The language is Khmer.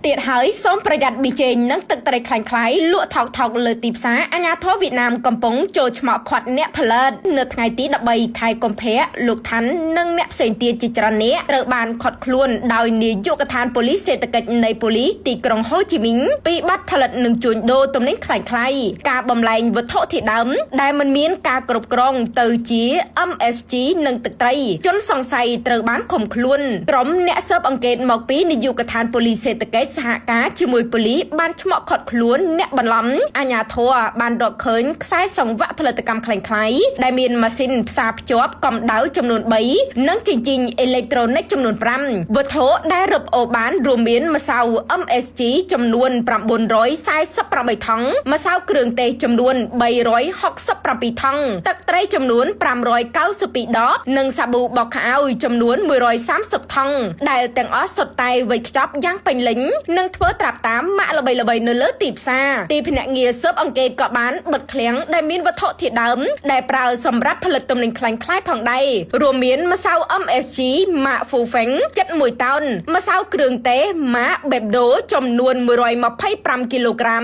ទៀតហើយសូមប្រយ័ត្នប៊ីចេងនិងទឹកត្រីខ្លាំងៗលក់ថោកៗលើទីផ្សារអាជ្ញាធរវៀតណាមកំពុងចូលឆ្មក់ខាត់អ្នកផលិតនៅថ្ងៃទី13ខែកុម្ភៈលោកថាន់និងអ្នកផ្សេងទៀតជាច្រើននាក់ត្រូវបានខាត់ខ្លួនដោយនាយកដ្ឋានប៉ូលីសសេដ្ឋកិច្ចនៃប៉ូលីសទីក្រុងហូជីមីញពីបទផលិតនិងជួញដូរទំនិញខ្លាំងៗការបំលែងវត្ថុធាតុដើមដែលមិនមានការគ្រប់គ្រងទៅជា MSG និងទឹកត្រីជនសង្ស័យត្រូវបានឃុំខ្លួនក្រុមអ្នកស៊ើបអង្កេតមកពីនាយកដ្ឋានប៉ូលីសសេដ្ឋកិច្ចសហការជាមួយប៉ូលីសបានឆ្មក់ខាត់ខ្លួនអ្នកបន្លំអាជ្ញាធរបានរកឃើញខ្សែសង្វាក់ផលិតកម្មខ្លាំងៗដែលមានម៉ាស៊ីនផ្សារភ្ជាប់កម្ដៅចំនួន3និងជញ្ជីងអេឡិចត្រូនិកចំនួន5វត្ថុដែលរឹបអូសបានរួមមានម្សៅ MSG ចំនួន948ថង់ម្សៅគ្រឿងទេសចំនួន367ថង់ទឹកត្រីចំនួន592ដបនិងសាប៊ូបោកខោអាវចំនួន130ថង់ដែលទាំងអស់សុទ្ធតែវេចខ្ចប់យ៉ាងពេញលេញនិងធ្វើត្រាប់តាមម៉ាកល្បីៗនៅលើទីផ្សារទីភ្នាក់ងារស៊ើបអង្កេតក៏បានបិទឃ្លាំងដែលមានវត្ថុធាតុដើមដែលប្រើសម្រាប់ផលិតទំនិញខ្លាំងៗផងដែររួមមានម្សៅ MSG ម៉ាក Fufeng ចិត្ត1តោនម្សៅគ្រឿងទេម៉ាក Bebdo ចំនួន125គីឡូក្រាម